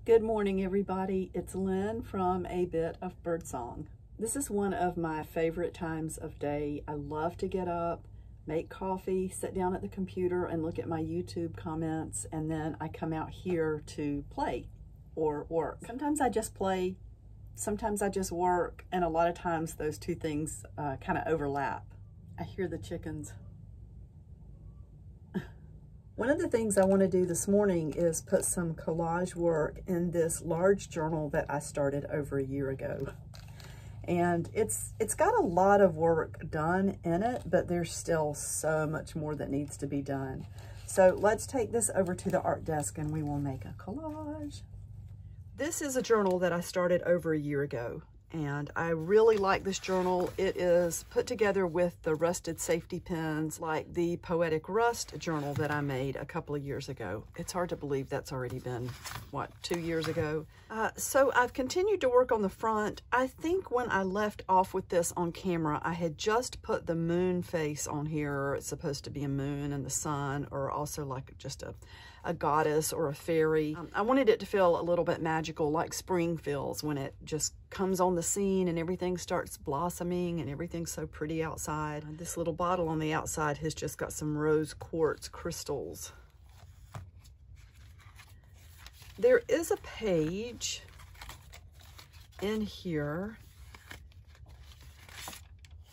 Good morning, everybody. It's Lynn from A Bit of Birdsong. This is one of my favorite times of day. I love to get up, make coffee, sit down at the computer and look at my YouTube comments, and then I come out here to play or work. Sometimes I just play, sometimes I just work, and a lot of times those two things kind of overlap. I hear the chickens. One of the things I want to do this morning is put some collage work in this large journal that I started over a year ago. And it's got a lot of work done in it, but there's still so much more that needs to be done. So let's take this over to the art desk and we will make a collage. This is a journal that I started over a year ago, and I really like this journal. It is put together with the rusted safety pins like the Poetic Rust journal that I made a couple of years ago. It's hard to believe that's already been, what, 2 years ago? So I've continued to work on the front. I think when I left off with this on camera, I had just put the moon face on here. It's supposed to be a moon and the sun, or also like just a goddess or a fairy. I wanted it to feel a little bit magical, like spring feels when it just comes on the scene and everything starts blossoming and everything's so pretty outside. This little bottle on the outside has just got some rose quartz crystals. There is a page in here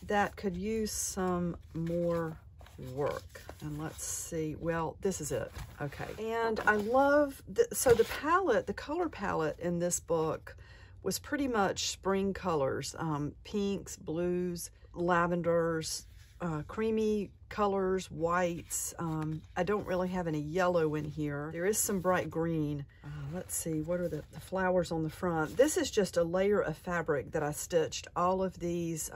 that could use some more work. And let's see, well, this is it. Okay. And I love, so the palette, the color palette in this book was pretty much spring colors, pinks, blues, lavenders, creamy colors, whites. I don't really have any yellow in here. There is some bright green. Let's see, what are the flowers on the front? This is just a layer of fabric that I stitched all of these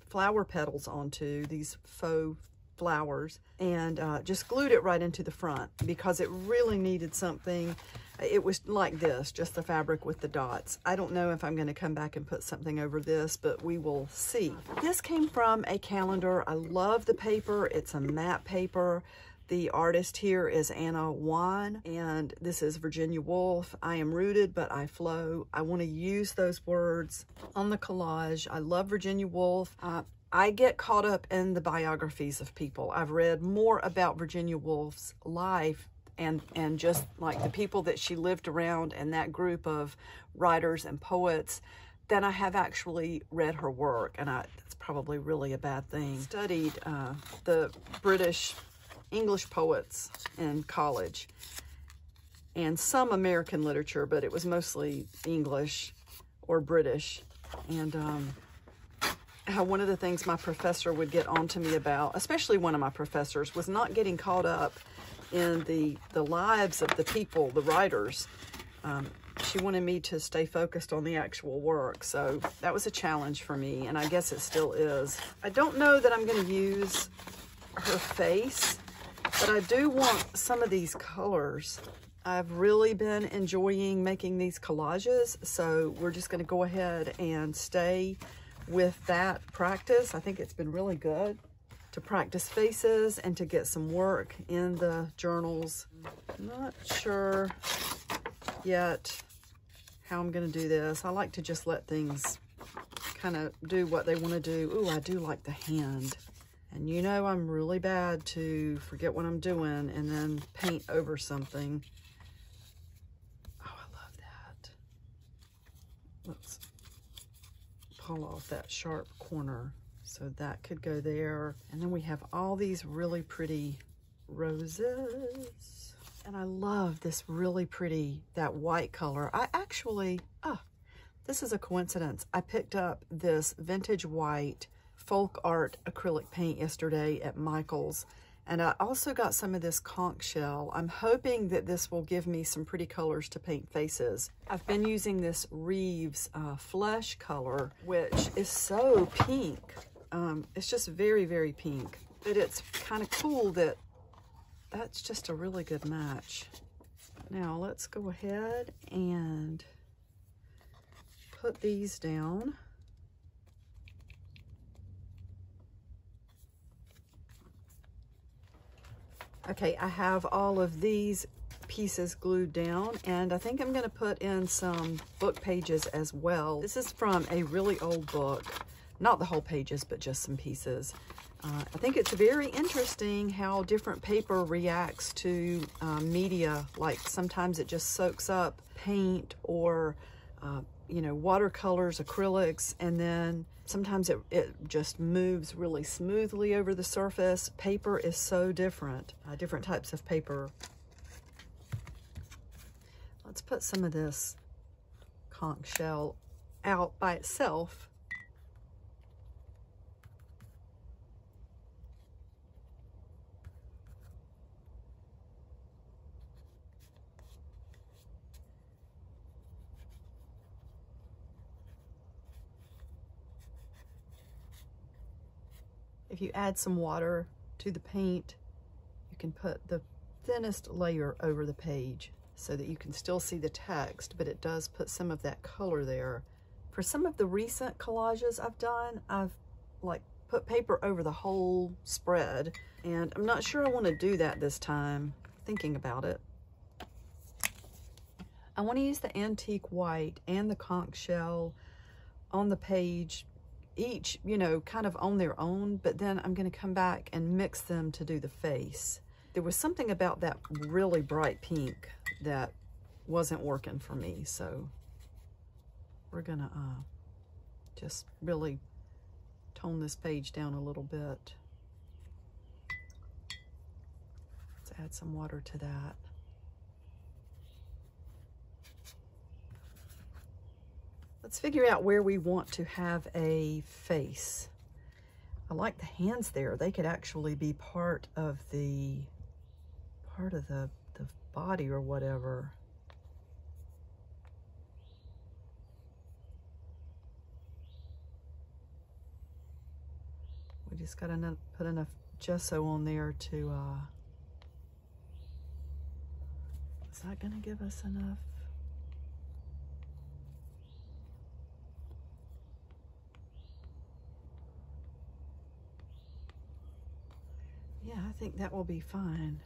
flower petals onto, these faux flowers, and just glued it right into the front because it really needed something. It was like this, just the fabric with the dots. I don't know if I'm going to come back and put something over this, but we will see. This came from a calendar. I love the paper. It's a matte paper. The artist here is Anna Wan, and this is Virginia Woolf. I am rooted, but I flow. I want to use those words on the collage. I love Virginia Woolf. I get caught up in the biographies of people. I've read more about Virginia Woolf's life and just like the people that she lived around and that group of writers and poets than I have actually read her work. And that's probably really a bad thing. Studied the British English poets in college and some American literature, but it was mostly English or British. And one of the things my professor would get on to me about, especially one of my professors, was not getting caught up in the lives of the people, the writers. She wanted me to stay focused on the actual work, so that was a challenge for me, and I guess it still is. I don't know that I'm going to use her face, but I do want some of these colors. I've really been enjoying making these collages, so we're just going to go ahead and stay with that practice. I think it's been really good to practice faces and to get some work in the journals. Not sure yet how I'm going to do this. I like to just let things kind of do what they want to do. Ooh, I do like the hand. And you know I'm really bad to forget what I'm doing and then paint over something. Oh, I love that. Let's pull off that sharp corner. So that could go there. And then we have all these really pretty roses. And I love this really pretty, that white color. I actually, this is a coincidence. I picked up this vintage white folk art acrylic paint yesterday at Michael's. And I also got some of this conch shell. I'm hoping that this will give me some pretty colors to paint faces. I've been using this Reeves Flesh color, which is so pink. It's just very, very pink. But it's kind of cool that that's just a really good match. Now let's go ahead and put these down. Okay, I have all of these pieces glued down, and I think I'm going to put in some book pages as well. This is from a really old book, not the whole pages, but just some pieces. I think it's very interesting how different paper reacts to media. Like sometimes it just soaks up paint or you know, watercolors, acrylics, and then sometimes it just moves really smoothly over the surface. Paper is so different, different types of paper. Let's put some of this conch shell out by itself. If you add some water to the paint, you can put the thinnest layer over the page so that you can still see the text, but it does put some of that color there. For some of the recent collages I've done, I've like put paper over the whole spread, and I'm not sure I want to do that this time, thinking about it. I want to use the antique white and the conch shell on the page, each, you know, kind of on their own, but then I'm going to come back and mix them to do the face. There was something about that really bright pink that wasn't working for me, so we're gonna just really tone this page down a little bit. Let's add some water to that. Let's figure out where we want to have a face. I like the hands there. They could actually be part of the body or whatever. We just got to put enough gesso on there to, is that going to give us enough? Yeah, I think that will be fine.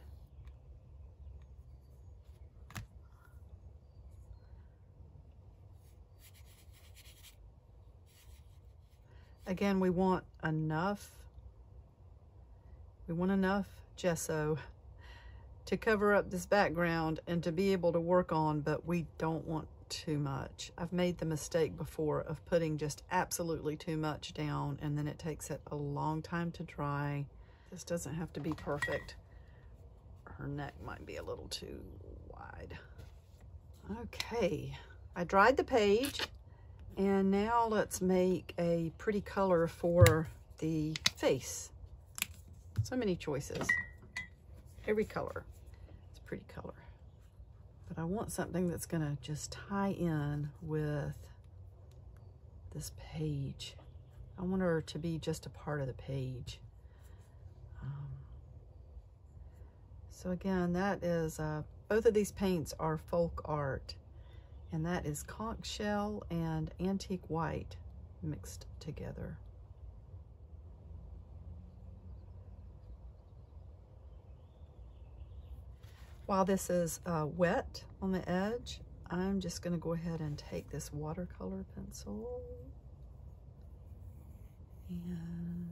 Again, we want enough gesso to cover up this background and to be able to work on, but we don't want too much. I've made the mistake before of putting just absolutely too much down, and then it takes it a long time to dry. This doesn't have to be perfect. Her neck might be a little too wide. Okay, I dried the page, and now let's make a pretty color for the face. So many choices. Every color. It's a pretty color. But I want something that's gonna just tie in with this page. I want her to be just a part of the page. So again, that is, both of these paints are folk art, and that is conch shell and antique white mixed together. While this is wet on the edge, I'm just going to go ahead and take this watercolor pencil and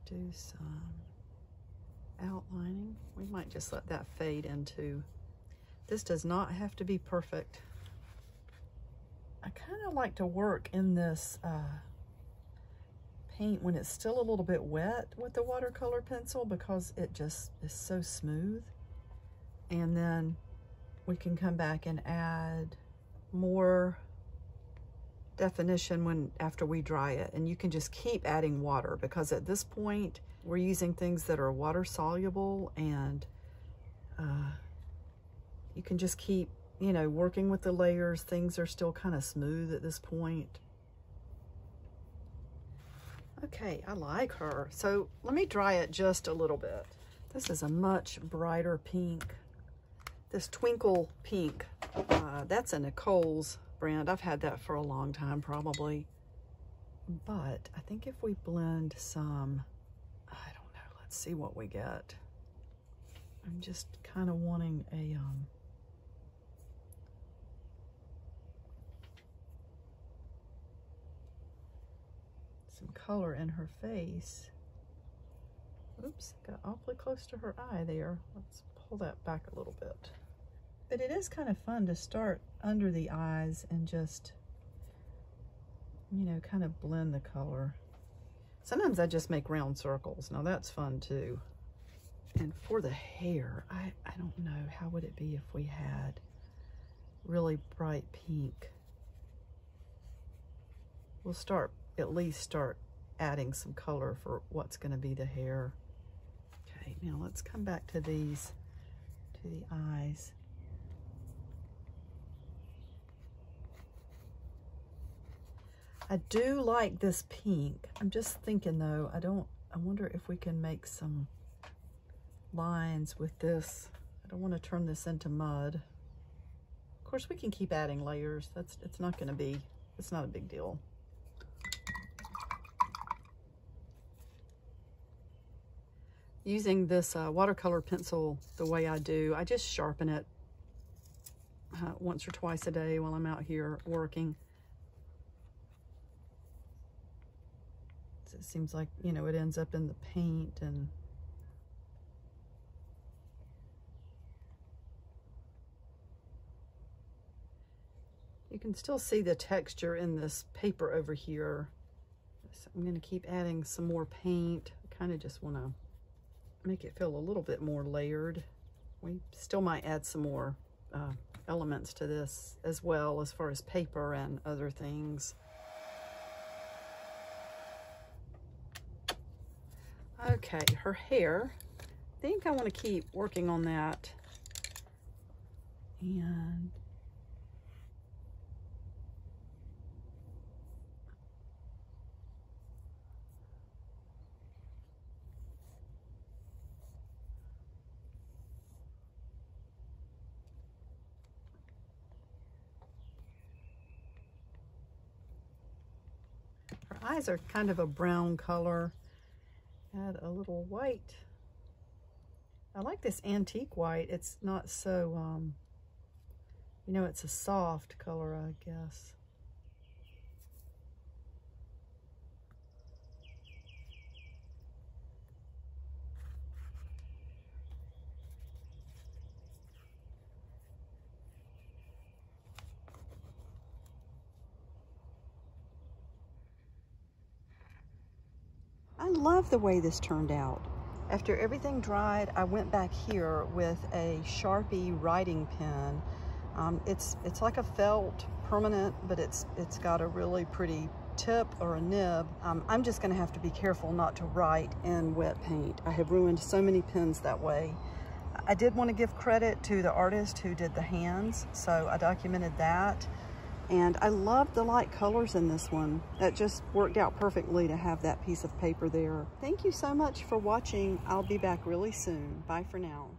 do some outlining. We might just let that fade into. This does not have to be perfect. I kind of like to work in this paint when it's still a little bit wet with the watercolor pencil, because it just is so smooth. And then we can come back and add more definition after we dry it, and you can just keep adding water, because at this point we're using things that are water soluble, and you can just keep, you know, working with the layers. Things are still kind of smooth at this point. Okay, I like her. So let me dry it just a little bit. This is a much brighter pink. This twinkle pink, that's a Nicole's brand. I've had that for a long time, probably. But I think if we blend some, I don't know, Let's see what we get. I'm just kind of wanting a some color in her face. Oops, got awfully close to her eye there. Let's pull that back a little bit. But it is kind of fun to start under the eyes and just, you know, kind of blend the color. Sometimes I just make round circles. Now that's fun too. And for the hair, I don't know, how would it be if we had really bright pink? We'll at least start adding some color for what's going to be the hair. Okay, now let's come back to these, to the eyes. I do like this pink. I'm just thinking though, I wonder if we can make some lines with this. I don't want to turn this into mud. Of course, we can keep adding layers. It's not a big deal. Using this watercolor pencil the way I do, I just sharpen it once or twice a day while I'm out here working. It seems like, you know, it ends up in the paint, and you can still see the texture in this paper over here. So I'm going to keep adding some more paint. I kind of just want to make it feel a little bit more layered. We still might add some more elements to this as well, as far as paper and other things. Okay, her hair. I think I want to keep working on that. And her eyes are kind of a brown color. Add a little white. I like this antique white. It's not so, you know, it's a soft color, I guess. I love the way this turned out. After everything dried, I went back here with a Sharpie writing pen. It's like a felt permanent, but it's got a really pretty tip or a nib. I'm just gonna have to be careful not to write in wet paint. I have ruined so many pens that way. I did want to give credit to the artist who did the hands, so I documented that. And I love the light colors in this one. That just worked out perfectly to have that piece of paper there. Thank you so much for watching. I'll be back really soon. Bye for now.